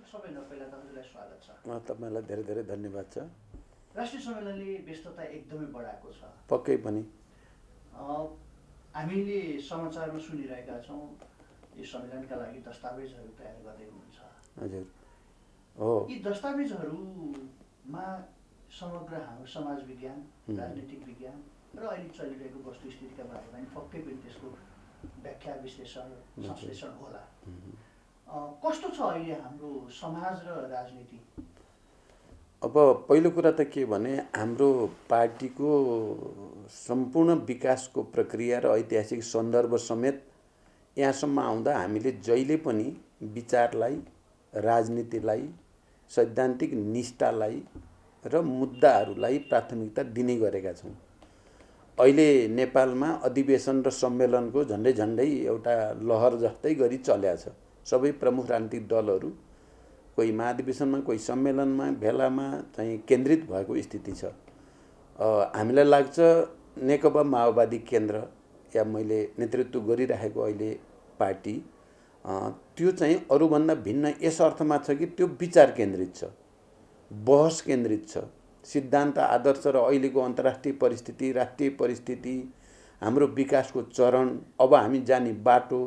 सबैभन्दा पहिला त हजुरलाई स्वागत छ। तपाईँलाई धेरै धेरै धन्यवाद छ। राष्ट्रिय सम्मेलनले व्यस्तता एकदमै बढाएको छ। पक्कै पनि हामीले समाचारमा सुनिरहेका छौँ यो सम्मेलनका लागि दस्तावेजहरू तयार गर्दै हुनुहुन्छ। हजुर हो। यी दस्तावेजहरूमा समग्र हाम्रो समाज विज्ञान, राजनीतिक विज्ञान र अहिले चलिरहेको वस्तुस्थितिका बारेमा पनि पक्कै पनि त्यसको व्याख्या, विश्लेषण, संश्लेषण होला। कस्तो छ अहिले हाम्रो समाज र राजनीति? अब पहिलो कुरा त के भने हाम्रो पार्टीको सम्पूर्ण विकासको प्रक्रिया र ऐतिहासिक सन्दर्भ समेत यहाँसम्म आउँदा हामीले जहिले पनि विचारलाई, राजनीतिलाई, सैद्धान्तिक निष्ठालाई र मुद्दाहरूलाई प्राथमिकता दिने गरेका छौँ। अहिले नेपालमा अधिवेशन र सम्मेलनको झन्डै झन्डै एउटा लहर जस्तै गरी चलेको छ। सबै प्रमुख राजनीतिक दलहरू कोही महाधिवेशनमा, कोही सम्मेलनमा, भेलामा चाहिँ केन्द्रित भएको स्थिति छ। हामीलाई लाग्छ नेकपा माओवादी केन्द्र या मैले नेतृत्व गरिरहेको अहिले पार्टी त्यो चाहिँ अरूभन्दा भिन्न यस अर्थमा छ कि त्यो विचार केन्द्रित छ, बहस केन्द्रित छ। सिद्धान्त, आदर्श र अहिलेको अन्तर्राष्ट्रिय परिस्थिति, राष्ट्रिय परिस्थिति, हाम्रो विकासको चरण, अब हामी जाने बाटो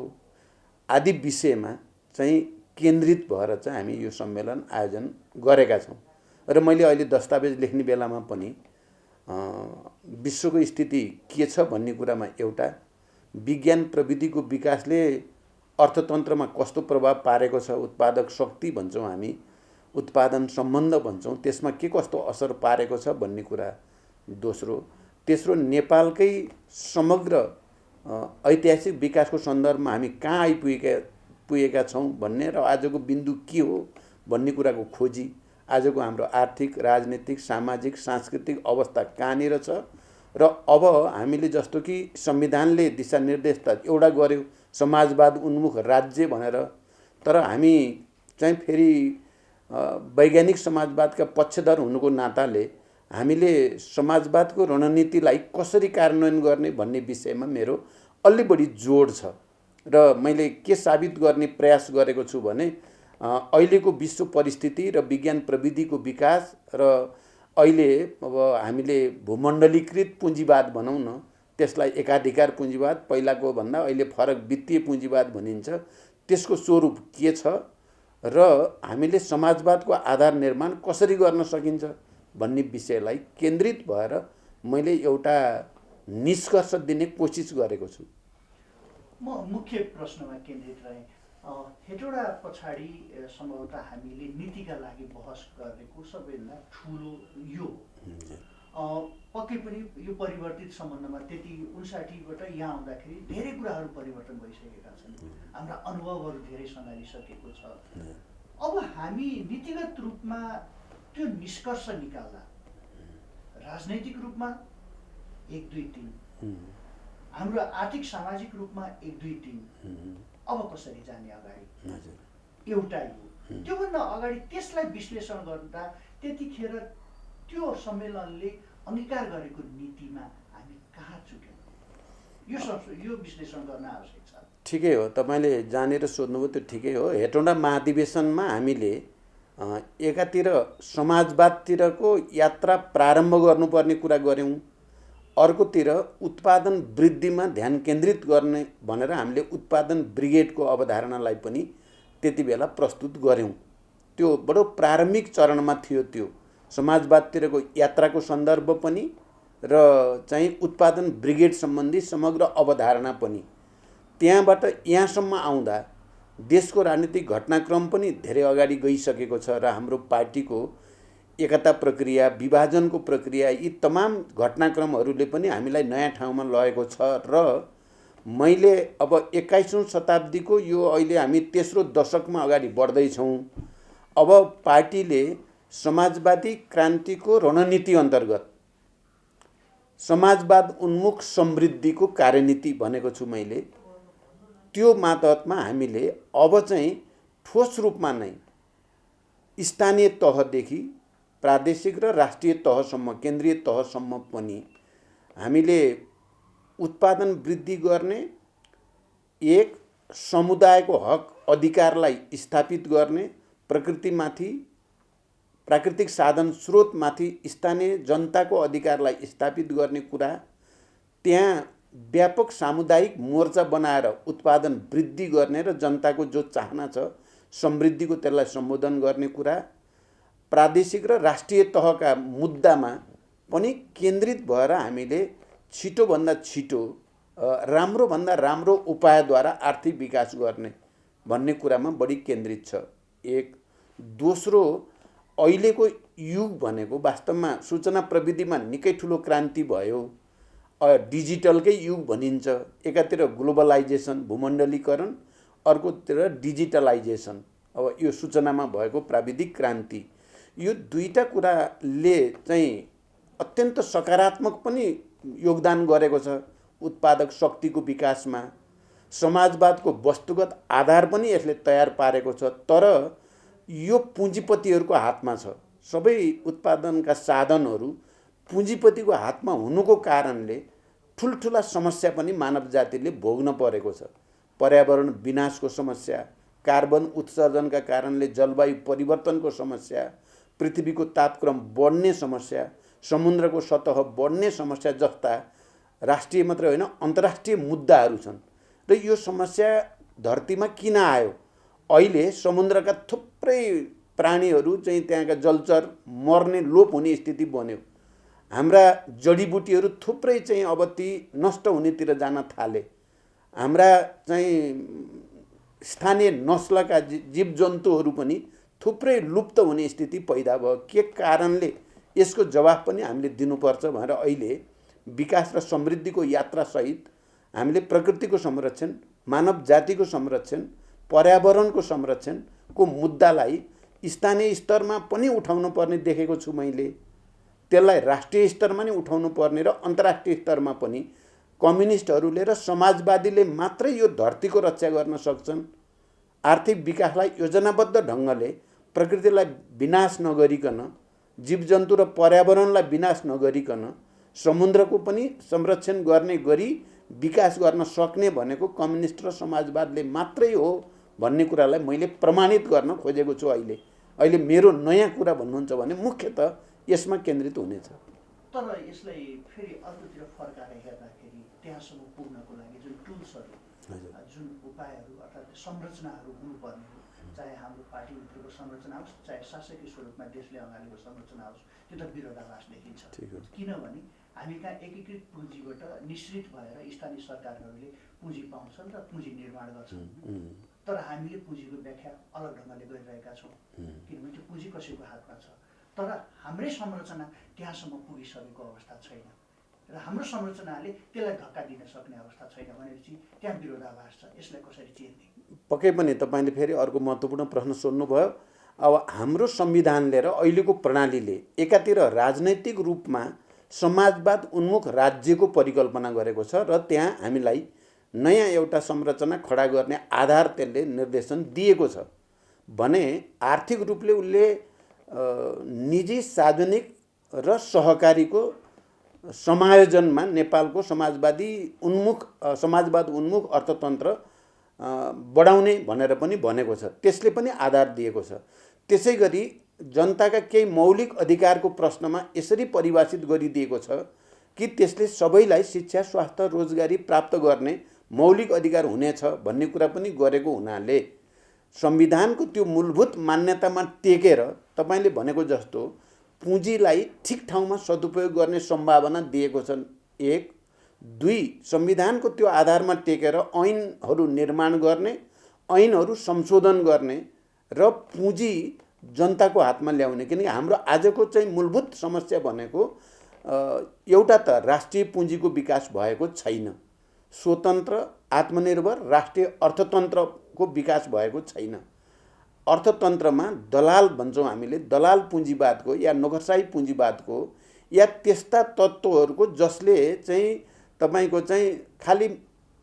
आदि विषयमा चाहिँ केन्द्रित भएर चाहिँ हामी यो सम्मेलन आयोजन गरेका छौँ। र मैले अहिले दस्तावेज लेख्ने बेलामा पनि विश्वको स्थिति के छ भन्ने कुरामा एउटा विज्ञान प्रविधिको विकासले अर्थतन्त्रमा कस्तो प्रभाव पारेको छ, उत्पादक शक्ति भन्छौँ हामी, उत्पादन सम्बन्ध भन्छौँ, त्यसमा के कस्तो असर पारेको छ भन्ने कुरा दोस्रो। तेस्रो, नेपालकै समग्र ऐतिहासिक विकासको सन्दर्भमा हामी कहाँ आइपुगेका छौँ भन्ने र आजको बिन्दु के हो भन्ने कुराको खोजी, आजको हाम्रो आर्थिक, राजनीतिक, सामाजिक, सांस्कृतिक अवस्था कहाँनिर छ र अब हामीले जस्तो कि संविधानले दिशानिर्देश त एउटा गर्यो समाजवाद उन्मुख राज्य भनेर, तर हामी चाहिँ फेरि वैज्ञानिक समाजवादका पक्षधर हुनुको नाताले हामीले समाजवादको रणनीतिलाई कसरी कार्यान्वयन गर्ने भन्ने विषयमा मेरो अलि बढी जोड छ। र मैले के साबित गर्ने प्रयास गरेको छु भने अहिलेको विश्व परिस्थिति र विज्ञान प्रविधिको विकास र अहिले अब हामीले भूमण्डलीकृत पुँजीवाद भनौँ न, त्यसलाई एकाधिकार पुँजीवाद, पहिलाको भन्दा अहिले फरक वित्तीय पुँजीवाद भनिन्छ, त्यसको स्वरूप के छ र हामीले समाजवादको आधार निर्माण कसरी गर्न सकिन्छ भन्ने विषयलाई केन्द्रित भएर मैले एउटा निष्कर्ष दिने कोसिस गरेको छु। म मुख्य प्रश्नमा केन्द्रित रहेँ। हेटौडा पछाडि सम्भवतः हामीले नीतिका लागि बहस गरेको सबैभन्दा ठुलो यो पक्कै पनि यो परिवर्तित सम्बन्धमा त्यति 59बाट यहाँ आउँदाखेरि धेरै कुराहरू परिवर्तन भइसकेका छन्। हाम्रा अनुभवहरू धेरै सनालिसकेको छ। अब हामी नीतिगत रूपमा त्यो निष्कर्ष निकाल्दा राजनैतिक रूपमा 1, 2, 3, हाम्रो आर्थिक सामाजिक रूपमा 1, 2, 3 अब कसरी जाने अगाडि एउटा यो। त्योभन्दा अगाडि त्यसलाई विश्लेषण गर्दा त्यतिखेर त्यो सम्मेलनले अङ्गीकार गरेको नीतिमा हामी कहाँ चुक्यौँ यो विश्लेषण गर्न आवश्यक छ। ठिकै हो, तपाईँले जानेर सोध्नुभयो त्यो ठिकै हो। हेटौडा महाधिवेशनमा हामीले एकातिर समाजवादतिरको यात्रा प्रारम्भ गर्नुपर्ने कुरा गऱ्यौँ, अर्कोतिर उत्पादन वृद्धिमा ध्यान केन्द्रित गर्ने भनेर हामीले उत्पादन ब्रिगेडको अवधारणालाई पनि त्यति बेला प्रस्तुत गऱ्यौँ। त्यो बडो प्रारम्भिक चरणमा थियो। त्यो समाजवादतिरको यात्राको सन्दर्भ पनि र चाहिँ उत्पादन ब्रिगेड सम्बन्धी समग्र अवधारणा पनि। त्यहाँबाट यहाँसम्म आउँदा देशको राजनीतिक घटनाक्रम पनि धेरै अगाडि गइसकेको छ र हाम्रो पार्टीको एकता प्रक्रिया, विभाजनको प्रक्रिया, यी तमाम घटनाक्रमहरूले पनि हामीलाई नयाँ ठाउँमा लगेको छ। र मैले अब 21औं शताब्दीको यो अहिले हामी तेस्रो दशकमा अगाडि बढ्दैछौँ। अब पार्टीले समाजवादी क्रान्तिको रणनीति अन्तर्गत समाजवाद उन्मुख समृद्धिको कार्यनीति भनेको छु मैले। त्यो मातहतमा हामीले अब चाहिँ ठोस रूपमा नै स्थानीय तहदेखि प्रादेशिक र राष्ट्रिय तहसम्म, केन्द्रीय तहसम्म पनि हामीले उत्पादन वृद्धि गर्ने, एक समुदायको हक अधिकारलाई स्थापित गर्ने, प्रकृतिमाथि, प्राकृतिक साधन स्रोतमाथि स्थानीय जनताको अधिकारलाई स्थापित गर्ने कुरा, त्यहाँ व्यापक सामुदायिक मोर्चा बनाएर उत्पादन वृद्धि गर्ने र जनताको जो चाहना छ समृद्धिको त्यसलाई सम्बोधन गर्ने कुरा, प्रादेशिक र राष्ट्रिय तहका मुद्दामा पनि केन्द्रित भएर हामीले छिटोभन्दा छिटो राम्रोभन्दा राम्रो उपायद्वारा आर्थिक विकास गर्ने भन्ने कुरामा बढी केन्द्रित छ। एक। दोस्रो, अहिलेको युग भनेको वास्तवमा सूचना प्रविधिमा निकै ठुलो क्रान्ति भयो, डिजिटलकै युग भनिन्छ। एकातिर ग्लोबलाइजेसन, भूमण्डलीकरण, अर्कोतिर डिजिटलाइजेसन, अब यो सूचनामा भएको प्राविधिक क्रान्ति, यो दुईटा कुराले चाहिँ अत्यन्त सकारात्मक पनि योगदान गरेको छ उत्पादक शक्तिको विकासमा। समाजवादको वस्तुगत आधार पनि यसले तयार पारेको छ, तर यो पुँजीपतिहरूको हातमा छ। सबै उत्पादनका साधनहरू पुँजीपतिको हातमा हुनुको कारणले ठुल्ठुला समस्या पनि मानव जातिले भोग्न परेको छ। पर्यावरण विनाशको समस्या, कार्बन उत्सर्जनका कारणले जलवायु परिवर्तनको समस्या, पृथ्वीको तापक्रम बढ्ने समस्या, समुद्रको सतह बढ्ने समस्या जस्ता राष्ट्रिय मात्रै होइन अन्तर्राष्ट्रिय मुद्दाहरू छन्। र यो समस्या धरतीमा किन आयो? अहिले समुद्रका थुप्रै प्राणीहरू चाहिँ त्यहाँका जलचर मर्ने लोप हुने स्थिति बन्यो। हाम्रा जडीबुटीहरू थुप्रै चाहिँ अब ती नष्ट हुनेतिर जान थाले। हाम्रा चाहिँ स्थानीय नस्लका जीवजन्तुहरू पनि थुप्रै लुप्त हुने स्थिति पैदा भयो। के कारणले? यसको जवाफ पनि हामीले दिनुपर्छ भनेर अहिले विकास र समृद्धिको यात्रासहित हामीले प्रकृतिको संरक्षण, मानव जातिको संरक्षण, पर्यावरणको संरक्षणको मुद्दालाई स्थानीय स्तरमा पनि उठाउनु पर्ने देखेको छु मैले। त्यसलाई राष्ट्रिय स्तरमा नै उठाउनु पर्ने र अन्तर्राष्ट्रिय स्तरमा पनि कम्युनिस्टहरूले र समाजवादीले मात्रै यो धरतीको रक्षा गर्न सक्छन्। आर्थिक विकासलाई योजनाबद्ध ढङ्गले प्रकृतिलाई विनाश नगरिकन, जीवजन्तु र पर्यावरणलाई विनाश नगरिकन समुद्रको पनि संरक्षण गर्ने गरी विकास गर्न सक्ने भनेको कम्युनिस्ट र समाजवादले मात्रै हो भन्ने कुरालाई मैले प्रमाणित गर्न खोजेको छु। अहिले मेरो नयाँ कुरा भन्नुहुन्छ भने मुख्यतः यसमा केन्द्रित हुनेछ। तर यसलाई फेरि अर्कोतिर फर्काएर हेर्दाखेरि त्यहाँसम्म पुग्नको लागि जुन टुल्सहरू, जुन उपायहरू अर्थात् संरचनाहरू हुनुपर्ने हो, चाहे हाम्रो पार्टीभित्रको संरचना होस्, चाहे शासकीय स्वरूपमा देशले अगाडिको संरचना होस्, त्यो त विरोधाभास देखिन्छ। किनभने हामी कहाँ एकीकृत पुँजीबाट निश्चित भएर स्थानीय सरकारहरूले पुँजी पाउँछन् र पुँजी निर्माण गर्छन्, तर हामीले पुँजीको व्याख्या अलग ढङ्गले गरिरहेका छौँ। किनभने त्यो पुँजी कसैको हातमा छ, तर हाम्रै संरचना त्यहाँसम्म पुगिसकेको अवस्था छैन र हाम्रो संरचनाले त्यसलाई धक्का दिन सक्ने अवस्था छैन भनेपछि त्यहाँ विरोधाभास छ। यसलाई कसरी चेर्ने? पक्कै पनि तपाईँले फेरि अर्को महत्त्वपूर्ण प्रश्न सोध्नुभयो। अब हाम्रो संविधानले र अहिलेको प्रणालीले एकातिर राजनैतिक रूपमा समाजवाद उन्मुख राज्यको परिकल्पना गरेको छ र त्यहाँ हामीलाई नयाँ एउटा संरचना खडा गर्ने आधार त्यसले निर्देशन दिएको छ भने आर्थिक रूपले उसले निजी, सार्वजनिक र सहकारीको समायोजनमा नेपालको समाजवाद उन्मुख अर्थतन्त्र बढाउने भनेर पनि भनेको छ। त्यसले पनि आधार दिएको छ। त्यसै गरी जनताका केही मौलिक अधिकारको प्रश्नमा यसरी परिभाषित गरिदिएको छ कि त्यसले सबैलाई शिक्षा, स्वास्थ्य, रोजगारी प्राप्त गर्ने मौलिक अधिकार हुनेछ भन्ने कुरा पनि गरेको हुनाले संविधानको त्यो मूलभूत मान्यतामा टेकेर तपाईँले भनेको जस्तो पुँजीलाई ठिक ठाउँमा सदुपयोग गर्ने सम्भावना दिएको छन्। एक। दुई, संविधानको त्यो आधारमा टेकेर ऐनहरू निर्माण गर्ने, ऐनहरू संशोधन गर्ने र पुँजी जनताको हातमा ल्याउने। किनकि हाम्रो आजको चाहिँ मूलभूत समस्या भनेको एउटा त राष्ट्रिय पुँजीको विकास भएको छैन, स्वतन्त्र आत्मनिर्भर राष्ट्रिय अर्थतन्त्रको विकास भएको छैन। अर्थतन्त्रमा दलाल भन्छौँ हामीले, दलाल पुँजीवादको या नोकरशाही पुँजीवादको या त्यस्ता तत्त्वहरूको जसले चाहिँ तपाईँको चाहिँ खालि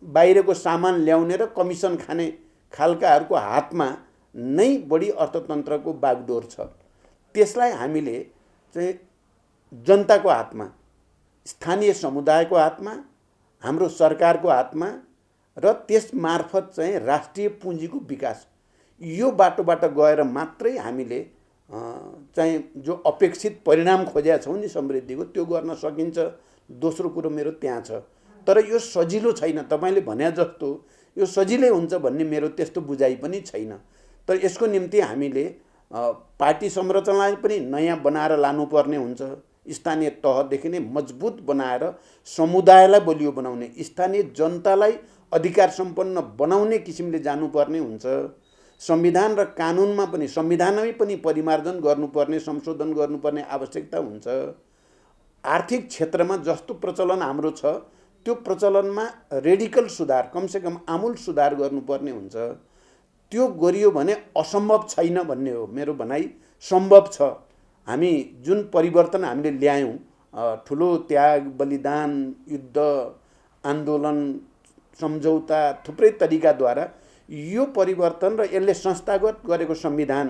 बाहिरको सामान ल्याउने र कमिसन खाने खालकाहरूको हातमा नै बढी अर्थतन्त्रको बागडोर छ। त्यसलाई हामीले चाहिँ जनताको हातमा, स्थानीय समुदायको हातमा, हाम्रो सरकारको हातमा र त्यस मार्फत चाहिँ राष्ट्रिय पुँजीको विकास, यो बाटोबाट गएर मात्रै हामीले चाहिँ जो अपेक्षित परिणाम खोजेका छौँ नि समृद्धिको त्यो गर्न सकिन्छ। दोस्रो कुरो मेरो त्यहाँ छ। तर यो सजिलो छैन, तपाईँले भने जस्तो यो सजिलै हुन्छ भन्ने मेरो त्यस्तो बुझाइ पनि छैन। तर यसको निम्ति हामीले पार्टी संरचनालाई पनि नयाँ बनाएर लानुपर्ने हुन्छ। स्थानीय तहदेखि नै मजबुत बनाएर समुदायलाई बलियो बनाउने, स्थानीय जनतालाई अधिकार सम्पन्न बनाउने किसिमले जानुपर्ने हुन्छ। संविधान र कानुनमा पनि, संविधानमै पनि परिमार्जन गर्नुपर्ने, संशोधन गर्नुपर्ने आवश्यकता हुन्छ। आर्थिक क्षेत्रमा जस्तो प्रचलन हाम्रो छ त्यो प्रचलनमा रेडिकल सुधार, कमसेकम आमूल सुधार गर्नुपर्ने हुन्छ। त्यो गरियो भने असम्भव छैन भन्ने हो मेरो भनाइ। सम्भव छ। हामी जुन परिवर्तन हामीले ल्यायौँ, ठुलो त्याग, बलिदान, युद्ध, आन्दोलन, सम्झौता, थुप्रै तरिकाद्वारा यो परिवर्तन र यसले संस्थागत गरेको संविधान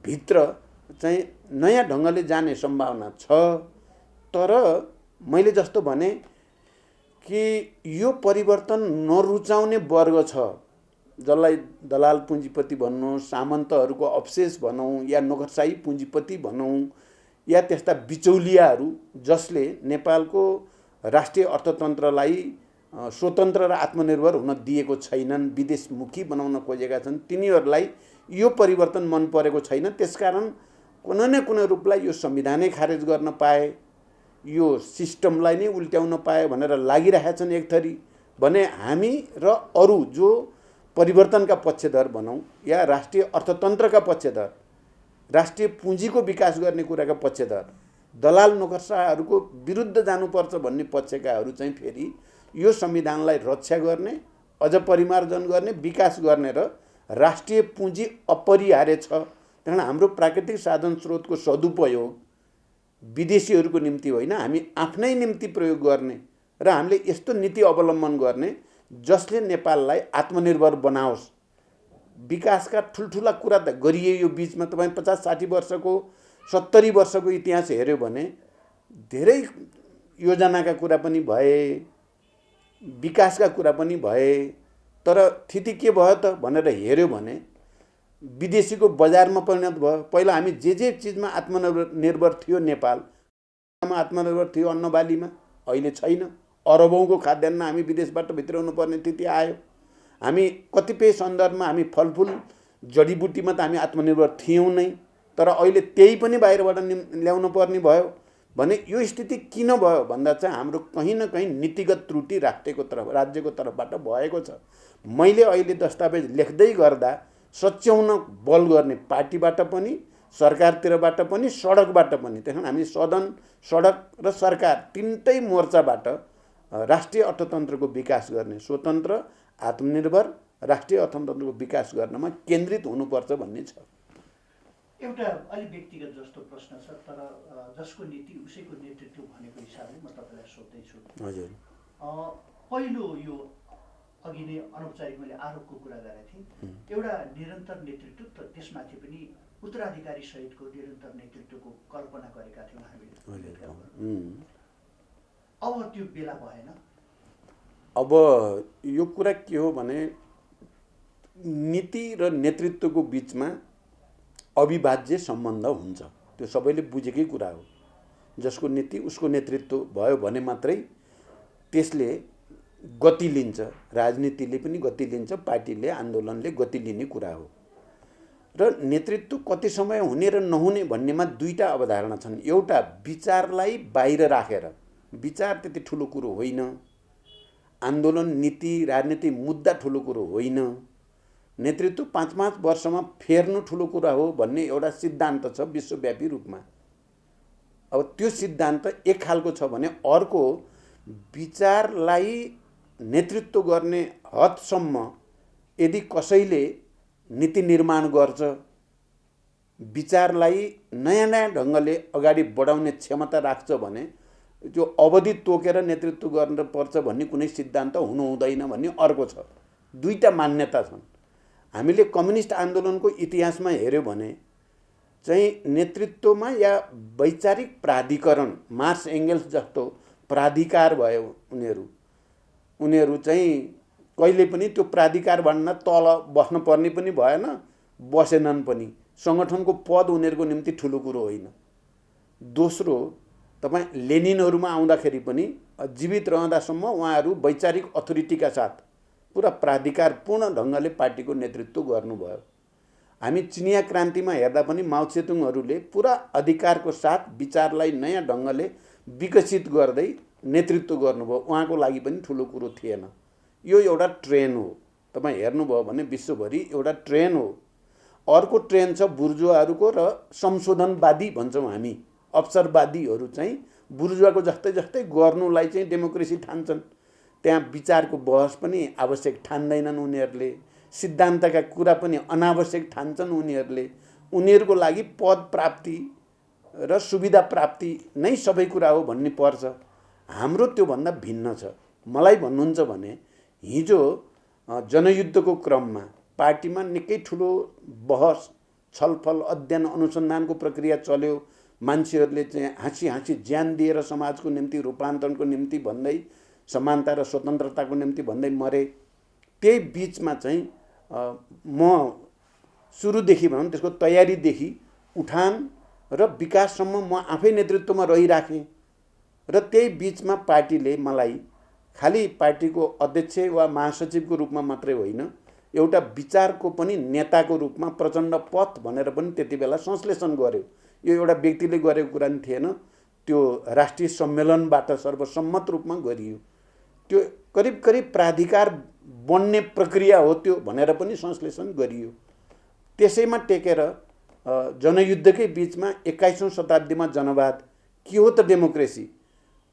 भित्र चाहिँ नयाँ ढङ्गले जाने सम्भावना छ। तर मैले जस्तो भने कि यो परिवर्तन नरुचाउने वर्ग छ, जसलाई दलाल पुँजीपति भनौँ, सामन्तहरूको अवशेष भनौँ, या नोकरशाही पुँजीपति भनौँ, या त्यस्ता बिचौलियाहरू जसले नेपालको राष्ट्रिय अर्थतन्त्रलाई स्वतन्त्र र आत्मनिर्भर हुन दिएको छैनन्, विदेशमुखी बनाउन खोजेका छन्, तिनीहरूलाई यो परिवर्तन मन परेको छैन। त्यसकारण कुनै न कुनै रूपलाई यो संविधानै खारेज गर्न पाए, यो सिस्टमलाई नै उल्ट्याउन पाए भनेर लागिरहेका छन् एक थरी। भने हामी र अरू जो परिवर्तनका पक्षधर भनौँ या राष्ट्रिय अर्थतन्त्रका पक्षधर, राष्ट्रिय पुँजीको विकास गर्ने कुराका पक्षधर, दलाल नोकरशाहहरूको विरुद्ध जानुपर्छ भन्ने पक्षकाहरू चाहिँ फेरि यो संविधानलाई रक्षा गर्ने, अझ परिमार्जन गर्ने, विकास गर्ने र राष्ट्रिय पुँजी अपरिहार्य छ। त्यहाँ हाम्रो प्राकृतिक साधन स्रोतको सदुपयोग विदेशीहरूको निम्ति होइन, हामी आफ्नै निम्ति प्रयोग गर्ने र हामीले यस्तो नीति अवलम्बन गर्ने जसले नेपाललाई आत्मनिर्भर बनाओस्। विकासका ठुल्ठुला कुरा त गरिए यो बिचमा। तपाईँ 50-60 वर्षको 70 वर्षको इतिहास हेऱ्यो भने धेरै योजनाका कुरा पनि भए, विकासका कुरा पनि भए। तर स्थिति के भयो त भनेर हेऱ्यो भने विदेशीको बजारमा परिणत भयो। पहिला हामी जे चिजमा आत्मनिर्भर थियो, नेपालमा आत्मनिर्भर थियो अन्न बालीमा, अहिले छैन। अरबौँको खाद्यान्न हामी विदेशबाट भित्राउनु पर्ने स्थिति आयो। हामी कतिपय सन्दर्भमा हामी फलफुल जडीबुटीमा त हामी आत्मनिर्भर थियौँ नै, तर अहिले त्यही पनि बाहिरबाट ल्याउनु पर्ने भयो। भने यो स्थिति किन भयो भन्दा चाहिँ हाम्रो कहीँ न कहीँ नीतिगत त्रुटि राज्यको तर्फबाट भएको छ। मैले अहिले दस्तावेज लेख्दै गर्दा सच्याउन बल गर्ने पार्टीबाट पनि, सरकारतिरबाट पनि, सडकबाट पनि। त्यसमा हामी सदन, सडक र सरकार तिनटै मोर्चाबाट राष्ट्रिय अर्थतन्त्रको विकास गर्ने, स्वतन्त्र, आत्मनिर्भर राष्ट्रिय अर्थतन्त्रको विकास गर्नमा केन्द्रित हुनुपर्छ भन्ने छ। एउटा अलि व्यक्तिगत जस्तो प्रश्न छ, तर जसको नीति उसैको नेतृत्व भनेको हिसाबले म तपाईँलाई सोध्दैछु। हजुर, पहिलो यो अघि नै अनौपचारिक मैले आरोपको कुरा गरेको थिएँ, एउटा निरन्तर नेतृत्व र त्यसमाथि पनि उत्तराधिकारी सहितको निरन्तर नेतृत्वको कल्पना गरेका थियौँ हामीले। अब त्यो बेला भएन। अब यो कुरा के हो भने नीति र नेतृत्वको बिचमा अविभाज्य सम्बन्ध हुन्छ। त्यो सबैले बुझेकै कुरा हो। जसको नीति उसको नेतृत्व भयो भने मात्रै त्यसले गति लिन्छ। राजनीतिले पनि गति लिन्छ, पार्टीले, आन्दोलनले गति लिने कुरा हो। र नेतृत्व कति समय हुने र नहुने भन्नेमा दुईटा अवधारणा छन्। एउटा विचारलाई बाहिर राखेर, विचार त्यति ठुलो कुरो होइन, आन्दोलन, नीति, राजनीति मुद्दा ठुलो कुरो होइन, नेतृत्व 5-5 वर्षमा फेर्नु ठुलो कुरा हो भन्ने एउटा सिद्धान्त छ विश्वव्यापी रूपमा। अब त्यो सिद्धान्त एक खालको छ भने अर्को विचारलाई नेतृत्व गर्ने हदसम्म यदि कसैले नीति निर्माण गर्छ, विचारलाई नयाँ ढङ्गले अगाडि बढाउने क्षमता राख्छ भने त्यो अवधि तोकेर नेतृत्व गर्नुपर्छ भन्ने कुनै सिद्धान्त हुनु हुँदैन भन्ने अर्को छ। दुईटा मान्यता छन्। हामीले कम्युनिस्ट आन्दोलनको इतिहासमा हेर्यो भने चाहिँ नेतृत्वमा या वैचारिक प्राधिकरण, मार्क्स एङ्गेल्स जस्तो प्राधिकार भयो। उनीहरू चाहिँ कहिले पनि त्यो प्राधिकारभन्दा तल बस्न पर्ने पनि भएन, बसेनन् पनि। सङ्गठनको पद उनीहरूको निम्ति ठुलो कुरो होइन। दोस्रो, तपाईँ लेनिनहरूमा आउँदाखेरि पनि जीवित रहँदासम्म उहाँहरू वैचारिक अथोरिटीका साथ पुरा प्राधिकारपूर्ण ढङ्गले पार्टीको नेतृत्व गर्नुभयो। हामी चिनिया क्रान्तिमा हेर्दा पनि माओ त्से-तुङहरूले पुरा अधिकारको साथ विचारलाई नयाँ ढङ्गले विकसित गर्दै नेतृत्व गर्नुभयो। उहाँको लागि पनि ठुलो कुरो थिएन। यो एउटा ट्रेन हो, तपाईँ हेर्नुभयो भने विश्वभरि एउटा ट्रेन हो। अर्को ट्रेन छ बुर्जुवाहरूको र संशोधनवादी भन्छौँ हामी, अवसरवादीहरू चाहिँ बुर्जुवाको जस्तै जस्तै गर्नुलाई चाहिँ डेमोक्रेसी ठान्छन्। त्यहाँ विचारको बहस पनि आवश्यक ठान्दैनन् उनीहरूले, सिद्धान्तका कुरा पनि अनावश्यक ठान्छन् उनीहरूले। उनीहरूको लागि पद प्राप्ति र सुविधा प्राप्ति नै सबै कुरा हो भन्ने पर्छ। हाम्रो त्योभन्दा भिन्न छ। मलाई भन्नुहुन्छ भने हिजो जनयुद्धको क्रममा पार्टीमा निकै ठुलो बहस, छलफल, अध्ययन, अनुसन्धानको प्रक्रिया चल्यो। मान्छेहरूले चाहिँ हाँसी हाँसी ज्यान दिएर समाजको निम्ति, रूपान्तरणको निम्ति भन्दै, समानता र स्वतन्त्रताको निम्ति भन्दै मरे। त्यही बिचमा चाहिँ म सुरुदेखि भनौँ त्यसको तयारीदेखि उठान र विकाससम्म म आफै नेतृत्वमा रहिराखेँ। र त्यही बिचमा पार्टीले मलाई खालि पार्टीको अध्यक्ष वा महासचिवको रूपमा मात्रै होइन, एउटा विचारको पनि नेताको रूपमा प्रचण्ड पथ भनेर पनि त्यति बेला संश्लेषण गर्यो। यो एउटा व्यक्तिले गरेको कुरा नि थिएन, त्यो राष्ट्रिय सम्मेलनबाट सर्वसम्मत रूपमा गरियो। त्यो करिब करिब प्राधिकार बन्ने प्रक्रिया हो त्यो भनेर पनि संश्लेषण गरियो। त्यसैमा टेकेर जनयुद्धकै बिचमा 21औं शताब्दीमा जनवाद के हो त डेमोक्रेसी,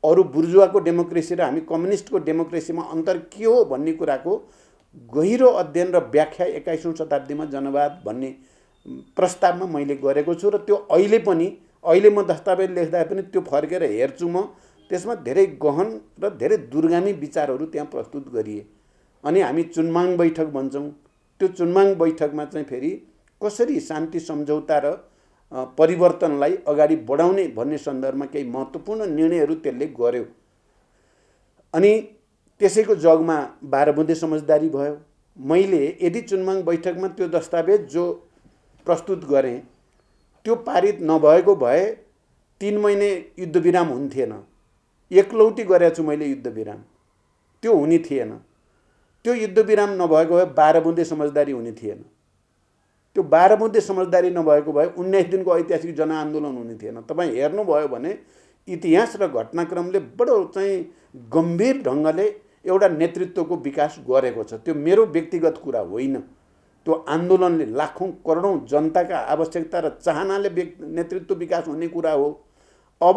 अरू बुर्जुवाको डेमोक्रेसी र हामी कम्युनिस्टको डेमोक्रेसीमा अन्तर के हो भन्ने कुराको गहिरो अध्ययन र व्याख्या 21औं शताब्दीमा जनवाद भन्ने प्रस्तावमा मैले गरेको छु। र त्यो अहिले म दस्तावेज लेख्दा पनि त्यो फर्केर हेर्छु म, त्यसमा धेरै गहन र धेरै दूरगामी विचारहरू त्यहाँ प्रस्तुत गरिए। अनि हामी चुनमाङ बैठक भन्छौँ। त्यो चुनमाङ बैठकमा चाहिँ फेरि कसरी शान्ति सम्झौता र परिवर्तनलाई अगाडि बढाउने भन्ने सन्दर्भमा केही महत्त्वपूर्ण निर्णयहरू त्यसले गर्यो। अनि त्यसैको जगमा 12 बुँदे समझदारी भयो। मैले यदि चुनमाङ बैठकमा त्यो दस्तावेज जो प्रस्तुत गरेँ त्यो पारित नभएको भए 3 महिने युद्धविराम हुन्थेन। एकलौटी गरेको छु मैले युद्धविराम, त्यो हुने थिएन। त्यो युद्धविराम नभएको भए 12 बुँदे समझदारी हुने थिएन। त्यो 12 बुँदे समझदारी नभएको भए 19 दिनको ऐतिहासिक जनआन्दोलन हुने थिएन। तपाईँ हेर्नुभयो भने इतिहास र घटनाक्रमले बडो चाहिँ गम्भीर ढङ्गले एउटा नेतृत्वको विकास गरेको छ। त्यो मेरो व्यक्तिगत कुरा होइन, त्यो आन्दोलनले लाखौँ करोडौँ जनताका आवश्यकता र चाहनाले नेतृत्व विकास हुने कुरा हो। अब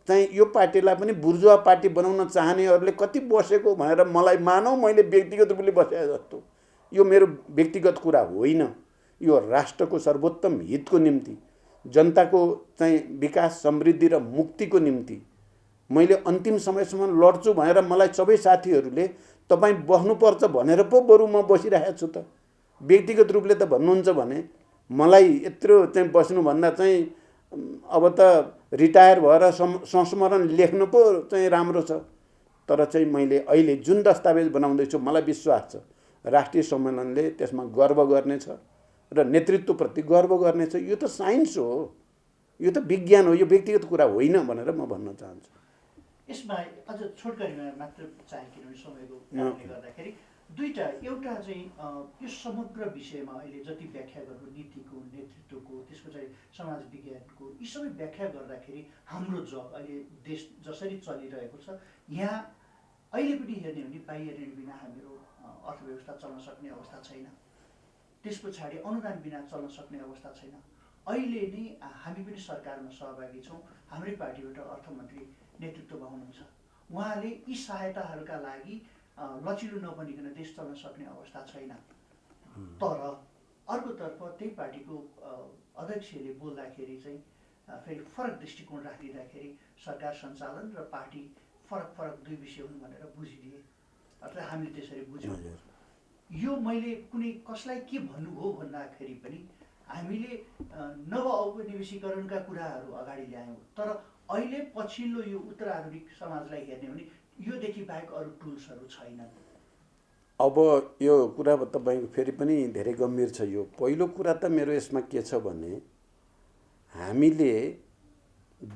चाहिँ यो पार्टीलाई पनि बुर्जुवा पार्टी बनाउन चाहनेहरूले कति बसेको भनेर मलाई मानौ मैले व्यक्तिगत रूपले बसेको जस्तो, यो मेरो व्यक्तिगत कुरा होइन। यो राष्ट्रको सर्वोत्तम हितको निम्ति, जनताको चाहिँ विकास, समृद्धि र मुक्तिको निम्ति मैले अन्तिम समयसम्म लड्छु भनेर मलाई सबै साथीहरूले तपाईँ बस्नुपर्छ भनेर पो बरु म बसिरहेको छु त। व्यक्तिगत रूपले त भन्नुहुन्छ भने मलाई यत्रो चाहिँ बस्नुभन्दा चाहिँ अब त रिटायर भएर संस्मरण लेख्नु पो चाहिँ राम्रो छ। तर चाहिँ मैले अहिले जुन दस्तावेज बनाउँदैछु मलाई विश्वास छ राष्ट्रिय सम्मेलनले त्यसमा गर्व गर्नेछ र नेतृत्वप्रति गर्व गर्नेछ। यो त साइन्स हो, यो त विज्ञान हो, यो व्यक्तिगत कुरा होइन भनेर म भन्न चाहन्छु। यसमा अझ छोटकरीमा मात्र चाहे किनभने समयको कारणले गर्दाखेरि दुईटा, एउटा चाहिँ यो समग्र विषयमा अहिले जति व्याख्या गर्नु, नीतिको, नेतृत्वको, त्यसको चाहिँ समाज विज्ञानको, यी सबै व्याख्या गर्दाखेरि हाम्रो जग अहिले देश जसरी चलिरहेको छ यहाँ अहिले पनि हेर्ने हो भने बाह्य ऋण बिना हाम्रो अर्थव्यवस्था चल्न सक्ने अवस्था छैन। त्यस पछाडि अनुदान बिना चल्न सक्ने अवस्था छैन। अहिले नै हामी पनि सरकारमा सहभागी छौँ। हाम्रै पार्टीबाट अर्थमन्त्री नेतृत्वमा हुनुहुन्छ। उहाँले यी सहायताहरूका लागि लचिलो नबनिकन देश चल्न सक्ने अवस्था छैन। तर अर्कोतर्फ त्यही पार्टीको अध्यक्षले बोल्दाखेरि चाहिँ फेरि फरक दृष्टिकोण राखिदिँदाखेरि सरकार सञ्चालन र पार्टी फरक दुई विषय हुन् भनेर बुझिदिए, अर्थात् हामीले त्यसरी बुझ्यौँ। यो मैले कुनै कसलाई के भन्नुभयो भन्दाखेरि पनि हामीले नवऔपनिवेशीकरणका कुराहरू अगाडि ल्यायौँ। तर अहिले पछिल्लो यो उत्तराधुनिक समाजलाई हेर्ने हो भने योदेखि बाहेक अरू टुल्सहरू छैनन्। अब यो कुरा तपाईँको फेरि पनि धेरै गम्भीर छ। यो पहिलो कुरा त मेरो यसमा के छ भने हामीले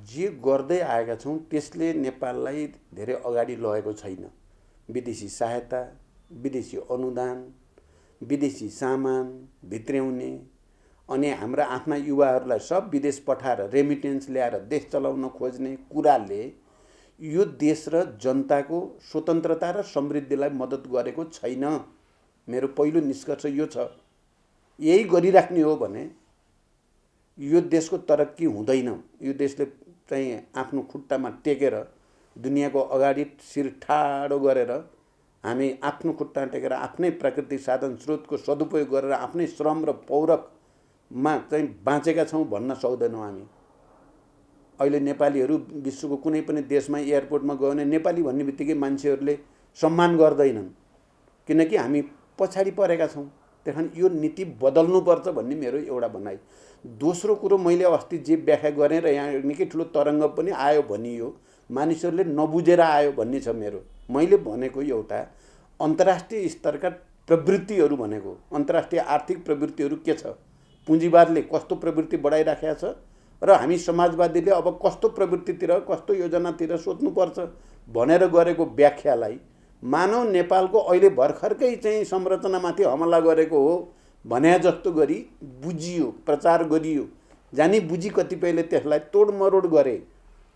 जे गर्दै आएका छौँ त्यसले नेपाललाई धेरै अगाडि लगेको छैन। विदेशी सहायता, विदेशी अनुदान, विदेशी सामान भित्र्याउने अनि हाम्रा आफ्ना युवाहरूलाई सब विदेश पठाएर रेमिटेन्स ल्याएर देश चलाउन खोज्ने कुराले यो देश र जनताको स्वतन्त्रता र समृद्धिलाई मद्दत गरेको छैन। मेरो पहिलो निष्कर्ष यो छ। यही गरिराख्ने हो भने यो देशको तरक्की हुँदैन। यो देशले चाहिँ आफ्नो खुट्टामा टेकेर दुनियाँको अगाडि शिर ठाडो गरेर हामी आफ्नो खुट्टामा टेकेर आफ्नै प्राकृतिक साधन स्रोतको सदुपयोग गरेर आफ्नै श्रम र पौरखमा चाहिँ बाँचेका छौँ भन्न सक्दैनौँ हामी। अहिले नेपालीहरू विश्वको कुनै पनि देशमा एयरपोर्टमा गयो भने नेपाली भन्ने बित्तिकै मान्छेहरूले सम्मान गर्दैनन्, किनकि हामी पछाडि परेका छौँ। त्यही यो नीति बदल्नुपर्छ भन्ने मेरो एउटा भनाइ। दोस्रो कुरो, मैले अस्ति जे व्याख्या गरेँ र यहाँ निकै ठुलो तरङ्ग पनि आयो भनियो, मानिसहरूले नबुझेर आयो भन्ने छ मेरो। मैले भनेको एउटा अन्तर्राष्ट्रिय स्तरका प्रवृत्तिहरू भनेको अन्तर्राष्ट्रिय आर्थिक प्रवृत्तिहरू के छ, पुँजीवादले कस्तो प्रवृत्ति बढाइराखेको छ र हामी समाजवादीले अब कस्तो प्रवृत्तितिर कस्तो योजनातिर सोच्नुपर्छ भनेर गरेको व्याख्यालाई मानव नेपालको अहिले भर्खरकै चाहिँ संरचनामाथि हमला गरेको हो भने जस्तो गरी बुझियो, प्रचार गरियो। जानी बुझी कतिपयले त्यसलाई तोडमरोड गरे।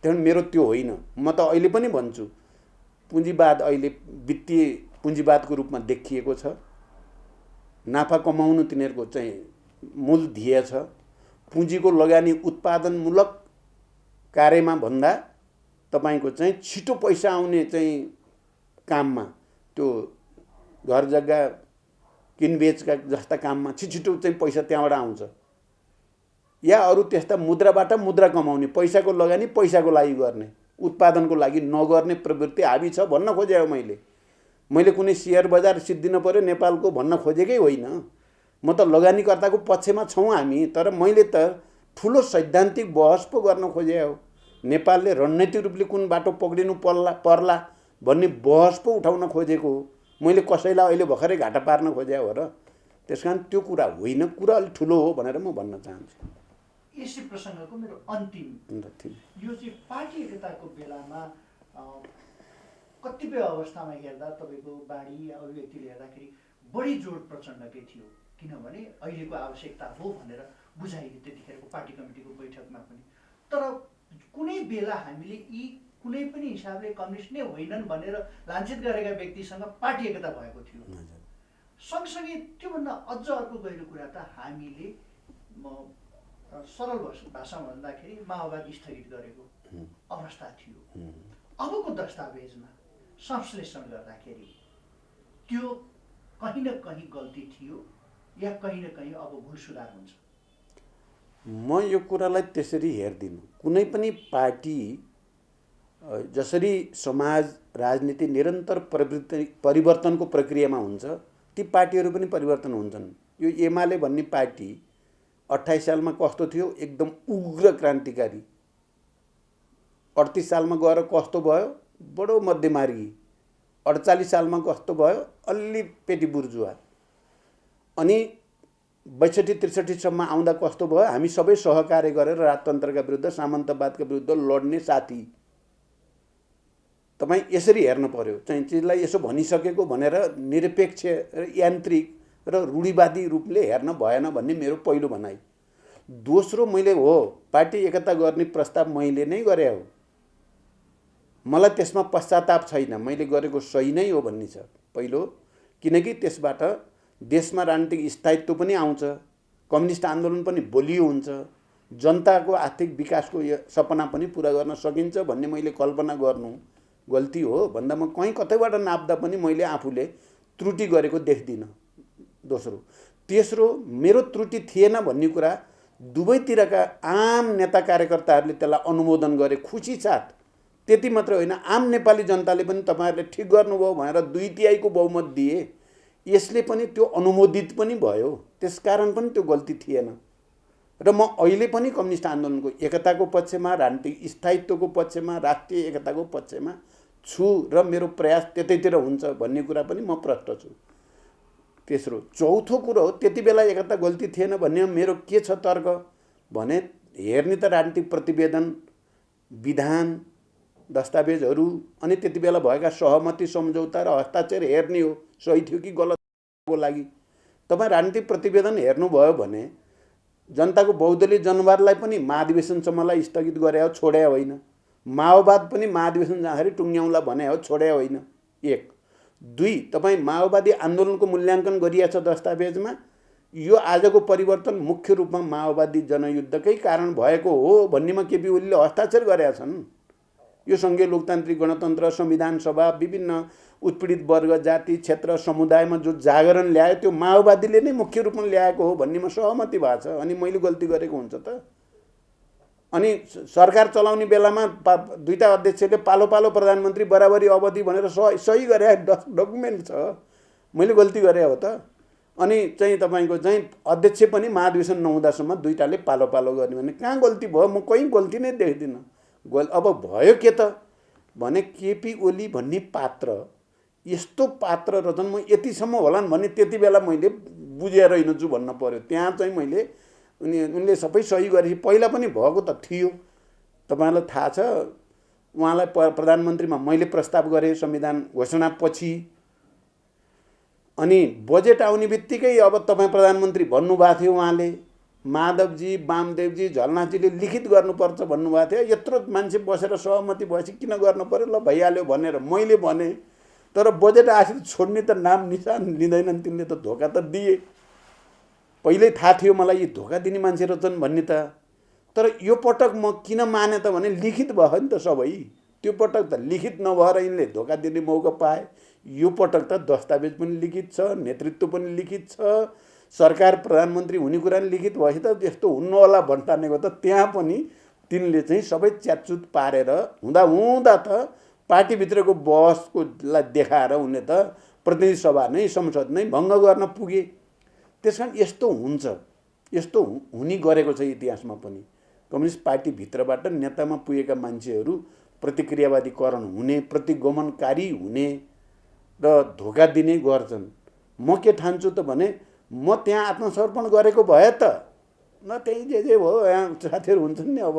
त्यही मेरो त्यो होइन। म त अहिले पनि भन्छु, पुँजीवाद अहिले वित्तीय पुँजीवादको रूपमा देखिएको छ। नाफा कमाउनु तिनीहरूको चाहिँ मूल ध्येय छ। पुँजीको लगानी उत्पादनमूलक कार्यमा भन्दा तपाईँको चाहिँ छिटो पैसा आउने चाहिँ काममा, त्यो घर जग्गा किनबेचका जस्ता काममा छिटो चाहिँ पैसा त्यहाँबाट आउँछ, या अरू त्यस्ता मुद्राबाट मुद्रा कमाउने, पैसाको लगानी पैसाको लागि गर्ने, उत्पादनको लागि नगर्ने प्रवृत्ति हाबी छ भन्न खोजेँ। मैले कुनै सेयर बजार सिद्धिन पर्यो नेपालको भन्न खोजेकै होइन। म त लगानीकर्ताको पक्षमा छौँ हामी। तर मैले त ठुलो सैद्धान्तिक बहस पो गर्न खोजेँ हो। नेपालले रणनीतिक रूपले कुन बाटो पक्रिनु पर्ला भन्ने बहस पो उठाउन खोजेको हो। मैले कसैलाई अहिले भर्खरै घाटा पार्न खोजे हो र। त्यसकारण त्यो कुरा होइन, कुरा अलिक ठुलो हो भनेर म भन्न चाहन्छु। यसै प्रसङ्गको मेरो अन्तिम यो चाहिँ पार्टी एकताको बेलामा कतिपय अवस्थामा हेर्दा तपाईँको बाणी या अभिव्यक्तिले हेर्दाखेरि बढी जोड प्रचण्डकै थियो, किनभने अहिलेको आवश्यकता हो भनेर बुझाइयो त्यतिखेरको पार्टी कमिटीको बैठकमा पनि। तर कुनै बेला हामीले यी कुनै पनि हिसाबले कम्युनिस्ट नै होइनन् भनेर लाञ्छित गरेका व्यक्तिसँग पार्टी एकता भएको थियो। सँगसँगै त्योभन्दा अझ अर्को गहिरो कुरा त हामीले सरल भाषामा भन्दाखेरि माओवाद स्थगित गरेको अवस्था थियो। अबको दस्तावेजमा संश्लेषण गर्दाखेरि त्यो कहीँ न कहीँ गल्ती थियो या कहीँ न कहीँ अब भुल सुधार हुन्छ। म यो कुरालाई त्यसरी हेर्दिनँ। कुनै पनि पार्टी जसरी समाज राजनीति निरन्तर परिवर्तनको प्रक्रियामा हुन्छ, ती पार्टीहरू पनि परिवर्तन हुन्छन्। यो एमाले भन्ने पार्टी 28 सालमा कस्तो थियो, एकदम उग्र क्रान्तिकारी। 38 सालमा गएर कस्तो भयो, बडो मध्यमार्गी। 48 सालमा कस्तो भयो, अलि पेटी बुर्जुवा। अनि 62-63 सम्म आउँदा कस्तो भयो, हामी सबै सहकार्य गरेर राजतन्त्रका विरुद्ध सामन्तवादका विरुद्ध लड्ने साथी। तपाईँ यसरी हेर्न पर्यो। चाहिँ चिजलाई यसो भनिसकेको भनेर निरपेक्ष र यान्त्रिक र रूढिवादी रूपले हेर्न भएन भन्ने मेरो पहिलो भनाइ। दोस्रो, मैले हो पार्टी एकता गर्ने प्रस्ताव मैले नै गरे हो। मलाई त्यसमा पश्चाताप छैन, मैले गरेको सही नै हो भन्ने छ पहिलो। किनकि त्यसबाट देशमा राजनीतिक स्थायित्व पनि आउँछ, कम्युनिस्ट आन्दोलन पनि बलियो हुन्छ, जनताको आर्थिक विकासको सपना पनि पुरा गर्न सकिन्छ भन्ने मैले कल्पना गर्नु गल्ती हो भन्दा म कहीँ कतैबाट नाप्दा पनि मैले आफूले त्रुटि गरेको देख्दिनँ। दोस्रो, तेस्रो, मेरो त्रुटि थिएन भन्ने कुरा दुवैतिरका आम नेता कार्यकर्ताहरूले त्यसलाई अनुमोदन गरे खुसी साथ। त्यति मात्र होइन, आम नेपाली जनताले पनि तपाईँहरूले ठिक गर्नुभयो भनेर 2/3 बहुमत दिए। यसले पनि त्यो अनुमोदित पनि भयो। त्यसकारण पनि त्यो गल्ती थिएन। र म अहिले पनि कम्युनिस्ट आन्दोलनको एकताको पक्षमा, राजनीतिक स्थायित्वको पक्षमा, राष्ट्रिय एकताको पक्षमा छु र मेरो प्रयास त्यतैतिर हुन्छ भन्ने कुरा पनि म प्रष्ट छु। तेस्रो चौथो कुरो हो त्यति बेला एकता गल्ती थिएन भन्ने मेरो के छ तर्क भने हेर्ने त राजनीतिक प्रतिवेदन विधान दस्तावेजहरू अनि त्यति बेला भएका सहमति सम्झौता र हस्ताक्षर हेर्ने हो सही थियो कि गलत को लागि। तपाईँ राजनीतिक प्रतिवेदन हेर्नुभयो भने जनताको बहुदलीय जनवादलाई पनि महाधिवेशनसम्मलाई स्थगित गरे हो, छोडे होइन। माओवाद पनि महाधिवेशन जाँदाखेरि टुङ्ग्याउला भने हो, छोडे होइन। एक दुई तपाईँ माओवादी आन्दोलनको मूल्याङ्कन गरिएछ दस्तावेजमा। यो आजको परिवर्तन मुख्य रूपमा माओवादी जनयुद्धकै कारण भएको हो भन्नेमा केपी ओलीले हस्ताक्षर गरेका छन्। यो सङ्घीय लोकतान्त्रिक गणतन्त्र संविधान सभा विभिन्न उत्पीडित वर्ग जाति क्षेत्र समुदायमा जो जागरण ल्यायो त्यो माओवादीले नै मुख्य रूपमा ल्याएको हो भन्नेमा सहमति भएको छ। अनि मैले गल्ती गरेको हुन्छ त? अनि सरकार चलाउने बेलामा दुईटा अध्यक्षले पालो पालो प्रधानमन्त्री बराबरी अवधि भनेर सही गरे डकुमेन्ट छ। मैले गल्ती गरे हो त? अनि चाहिँ तपाईँको चाहिँ अध्यक्ष पनि महाधिवेशन नहुँदासम्म दुईटाले पालो पालो गर्ने भने कहाँ गल्ती भयो? म कहीँ गल्ती नै देख्दिनँ। अब भयो के त भने केपी ओली भन्ने पात्र यस्तो पात्र रहेछन्, म यतिसम्म होलान् भन्ने त्यति बेला मैले बुझेर हिँड्छु भन्न पर्यो। त्यहाँ चाहिँ मैले उनले सबै सही गरे। पहिला पनि भएको त थियो, तपाईँलाई थाहा छ। उहाँलाई प्रधानमन्त्रीमा मैले प्रस्ताव गरेँ संविधान घोषणापछि। अनि बजेट आउने बित्तिकै अब तपाईँ प्रधानमन्त्री भन्नुभएको थियो। उहाँले माधवजी वामदेवजी झलनाथजीले लिखित गर्नुपर्छ भन्नुभएको थियो। यत्रो मान्छे बसेर सहमति भएपछि किन गर्नु पर्यो, ल भइहाल्यो भनेर मैले भने। तर बजेट आखिर छोड्ने त नाम निशान लिँदैनन् तिनले त। धोका त दिए, पहिल्यै थाहा थियो मलाई यी धोका दिने मान्छे रहेछन् भन्ने त। तर यो पटक म किन माने त भने लिखित भयो नि त सबै। त्यो पटक त लिखित नभएर यिनले धोका दिने मौका पाए। यो पटक त दस्तावेज पनि लिखित छ, नेतृत्व पनि लिखित छ, सरकार प्रधानमन्त्री हुने कुरा नि लिखित भएपछि त यस्तो हुन्न होला भन्टानेको त त्यहाँ पनि तिनले चाहिँ सबै च्यातचुत पारेर हुँदा त पार्टीभित्रको बहसकोलाई देखाएर उनले त प्रतिनिधि सभा नै संसद नै भङ्ग गर्न पुगे। त्यस कारण यस्तो हुन्छ, यस्तो हुने गरेको छ इतिहासमा पनि। कम्युनिस्ट पार्टीभित्रबाट नेतामा पुगेका मान्छेहरू प्रतिक्रियावादीकरण हुने, प्रतिगमनकारी हुने र धोका दिने गर्छन्। म के ठान्छु त भने म त्यहाँ आत्मसमर्पण गरेको भए त न त्यही जे भयो यहाँ साथीहरू हुन्छन् नि, अब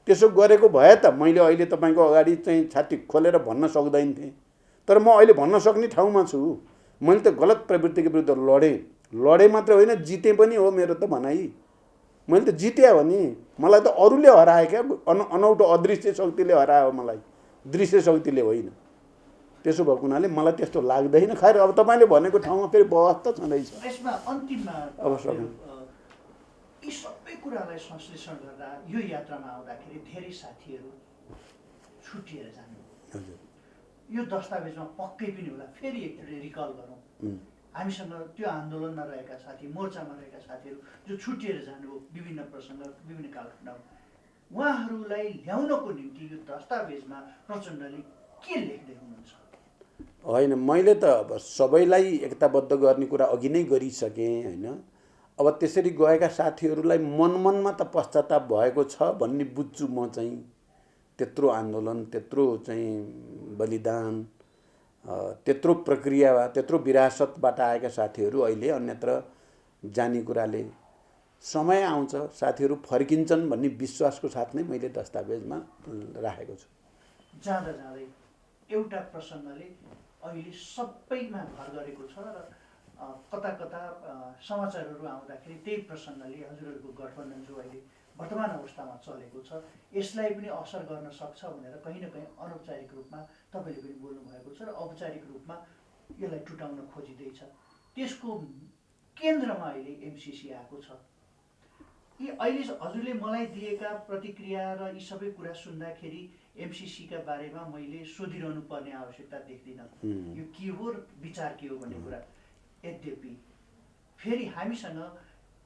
त्यसो गरेको भए त मैले अहिले तपाईँको अगाडि चाहिँ छाती खोलेर भन्न सक्दैन थिएँ। तर म अहिले भन्न सक्ने ठाउँमा छु। मैले त गलत प्रवृत्तिको विरुद्ध लडेँ मात्र होइन, जितेँ पनि हो। मेरो त भनाइ मैले त जितेँ हो नि। मलाई त अरूले हराए क्या, अनौठो अदृश्य शक्तिले हरायो मलाई, दृश्य शक्तिले होइन। त्यसो भएको हुनाले मलाई त्यस्तो लाग्दैन। खैर अब तपाईँले भनेको ठाउँमा फेरि बहस त छँदैछ। यसमा अन्तिममा अब सक्नु यी सबै कुरालाई संश्लेषण गर्दा यो यात्रामा आउँदाखेरि धेरै साथीहरू छुटिएर जानु। हजुर, यो दस्तावेजमा पक्कै पनि होला। फेरि एकचोटि रिकल गरौँ, हामीसँग त्यो आन्दोलनमा रहेका साथी, मोर्चामा रहेका साथीहरू जो छुटिएर जानुभयो विभिन्न प्रसङ्ग विभिन्न कालखण्डमा, उहाँहरूलाई ल्याउनको निम्ति यो दस्तावेजमा प्रचण्डले के लेख्दै हुनुहुन्छ? होइन, मैले त अब सबैलाई एकताबद्ध गर्ने कुरा अघि नै गरिसकेँ होइन। अब त्यसरी गएका साथीहरूलाई मनमा त पश्चाताप भएको छ भन्ने बुझ्छु म चाहिँ। त्यत्रो आन्दोलन, त्यत्रो चाहिँ बलिदान, त्यत्रो प्रक्रिया, त्यत्रो विरासतबाट आएका साथीहरू अहिले अन्यत्र जाने कुराले समय आउँछ, साथीहरू फर्किन्छन् भन्ने विश्वासको साथ नै मैले दस्तावेजमा राखेको छु। जाँदा जाँदै एउटा प्रसङ्गले अहिले सबैमा भर गरेको छ र कता कता समाचारहरू आउँदाखेरि त्यही प्रसङ्गले हजुरहरूको गठबन्धन जो अहिले वर्तमान अवस्थामा चलेको छ यसलाई पनि असर गर्न सक्छ भनेर कहीँ न कहीँ अनौपचारिक रूपमा तपाईँले पनि बोल्नु भएको छ र औपचारिक रूपमा यसलाई टुटाउन खोजिँदैछ। त्यसको केन्द्रमा अहिले एमसिसी आएको छ। यी अहिले हजुरले मलाई दिएका प्रतिक्रिया र यी सबै कुरा सुन्दाखेरि एमसिसीका बारेमा मैले सोधिरहनु पर्ने आवश्यकता देख्दिनँ यो के हो र विचार के हो भन्ने कुरा। यद्यपि फेरि हामीसँग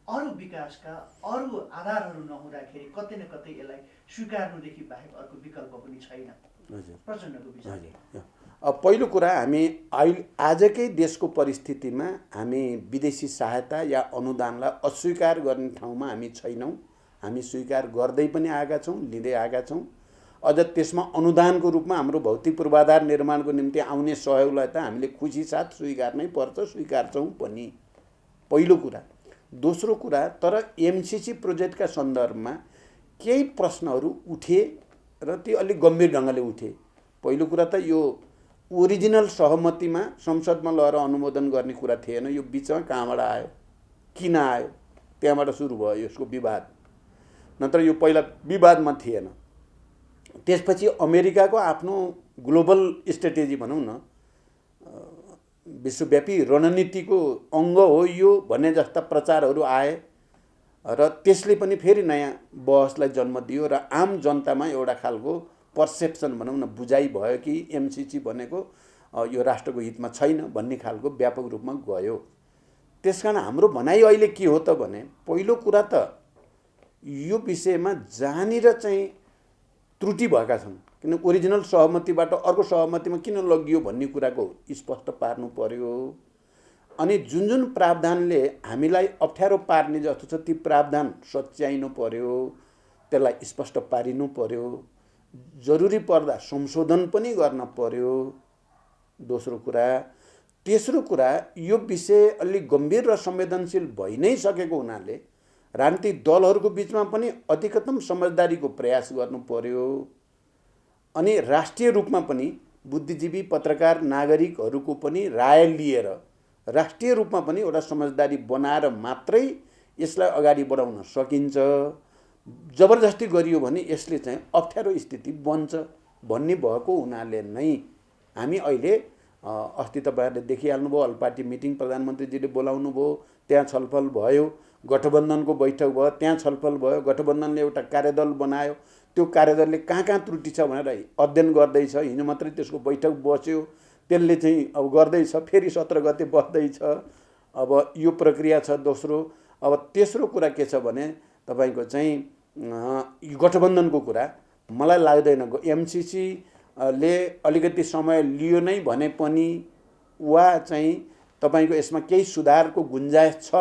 अरू विकासका अरू आधारहरू नहुँदाखेरि कतै न कतै यसलाई स्वीकार्नुदेखि बाहेक अर्को विकल्प पनि छैन। प्रचण्डको विचार। अब पहिलो कुरा, हामी आजकै देशको परिस्थितिमा हामी विदेशी सहायता या अनुदानलाई अस्वीकार गर्ने ठाउँमा हामी छैनौँ। हामी स्वीकार गर्दै पनि आएका छौँ, लिँदै आएका छौँ। अझ त्यसमा अनुदानको रूपमा हाम्रो भौतिक पूर्वाधार निर्माणको निम्ति आउने सहयोगलाई त हामीले खुसी साथ स्वीकार नै पर्छ, स्वीकार्छौँ पनि। पहिलो कुरा। दोस्रो कुरा, तर एमसिसी प्रोजेक्टका सन्दर्भमा केही प्रश्नहरू उठे र ती अलिक गम्भीर ढङ्गले उठे। पहिलो कुरा त यो ओरिजिनल सहमतिमा संसदमा लगेर अनुमोदन गर्ने कुरा थिएन। यो बिचमा कहाँबाट आयो, किन आयो, त्यहाँबाट सुरु भयो यसको विवाद। नत्र यो पहिला विवादमा थिएन। त्यसपछि अमेरिकाको आफ्नो ग्लोबल स्ट्रेटेजी भनौँ न, विश्वव्यापी रणनीतिको अङ्ग हो यो भन्ने जस्ता प्रचारहरू आए र त्यसले पनि फेरि नयाँ बहसलाई जन्म दियो र आम जनतामा एउटा खालको पर्सेप्सन भनौँ न, बुझाइ भयो कि एमसिसी भनेको यो राष्ट्रको हितमा छैन भन्ने खालको व्यापक रूपमा गयो। त्यसकारण हाम्रो भनाइ अहिले के हो त भने, पहिलो कुरा त यो विषयमा जहाँनिर चाहिँ त्रुटि भएका छन्, किन ओरिजिनल सहमतिबाट अर्को सहमतिमा किन लगियो भन्ने कुराको स्पष्ट पार्नु पर्यो। अनि जुन जुन प्रावधानले हामीलाई अप्ठ्यारो पार्ने जस्तो छ ती प्रावधान सच्याइनु पर्यो, त्यसलाई स्पष्ट पारिनु पर्यो। जरुरी पर्दा संशोधन पनि गर्न पर्यो, दोस्रो कुरा। तेस्रो कुरा, यो विषय अलि गम्भीर र संवेदनशील भइ नै सकेको हुनाले राजनीतिक दलहरूको बिचमा पनि अधिकतम समझदारीको प्रयास गर्नु पर्यो। अनि राष्ट्रिय रूपमा पनि बुद्धिजीवी, पत्रकार, नागरिकहरूको पनि राय लिएर राष्ट्रिय रूपमा पनि एउटा समझदारी बनाएर मात्रै यसलाई अगाडि बढाउन सकिन्छ। जबरजस्ती गरियो भने यसले चाहिँ अप्ठ्यारो स्थिति बन्छ भन्ने भएको हुनाले नै हामी अहिले अस्ति तपाईँहरूले देखिहाल्नुभयो, अल पार्टी मिटिङ प्रधानमन्त्रीजीले बोलाउनु भयो, त्यहाँ छलफल भयो। गठबन्धनको बैठक भयो, त्यहाँ छलफल भयो। गठबन्धनले एउटा कार्यदल बनायो, त्यो कार्यदलले कहाँ कहाँ त्रुटि छ भनेर अध्ययन गर्दैछ। हिजो मात्रै त्यसको बैठक बस्यो, त्यसले चाहिँ अब गर्दैछ, फेरि 17 गते बस्दैछ। अब यो प्रक्रिया छ दोस्रो। अब तेस्रो कुरा के छ भने तपाईँको चाहिँ गठबन्धनको कुरा मलाई लाग्दैन एमसिसीले अलिकति समय लियो नै भने पनि वा चाहिँ तपाईँको यसमा केही सुधारको गुन्जाइस छ।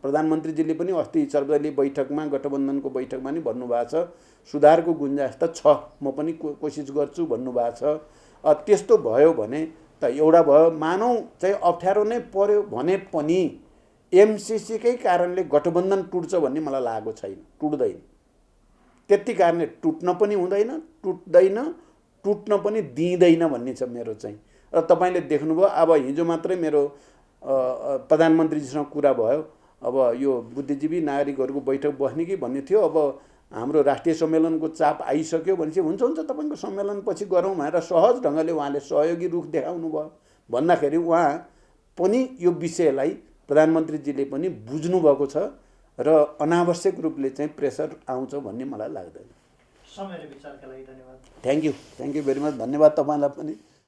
प्रधानमन्त्रीजीले पनि अस्ति सर्वदलीय बैठकमा, गठबन्धनको बैठकमा नि भन्नुभएको छ सुधारको गुन्जाइस त छ, म पनि कोसिस गर्छु भन्नुभएको छ। त्यस्तो भयो भने त एउटा भयो। मानौँ चाहिँ अप्ठ्यारो नै पर्यो भने पनि एमसिसीकै कारणले गठबन्धन टुट्छ भन्ने मलाई लागेको छैन, टुट्दैन। त्यति कारणले टुट्न पनि हुँदैन, टुट्दैन, टुट्न पनि दिँदैन भन्ने छ मेरो चाहिँ। र तपाईँले देख्नुभयो, अब हिजो मात्रै मेरो प्रधानमन्त्रीजीसँग कुरा भयो। अब यो बुद्धिजीवी नागरिकहरूको बैठक बस्ने कि भन्ने थियो। अब हाम्रो राष्ट्रिय सम्मेलनको चाप आइसक्यो भनेपछि हुन्छ तपाईँको सम्मेलनपछि गरौँ भनेर सहज ढङ्गले उहाँले सहयोगी रुख देखाउनु भयो। भन्दाखेरि उहाँ पनि यो विषयलाई प्रधानमन्त्रीजीले पनि बुझ्नुभएको छ र अनावश्यक रूपले चाहिँ प्रेसर आउँछ भन्ने मलाई लाग्दैन। समय र विचारका लागि धन्यवाद। Thank you very much. धन्यवाद तपाईँलाई पनि।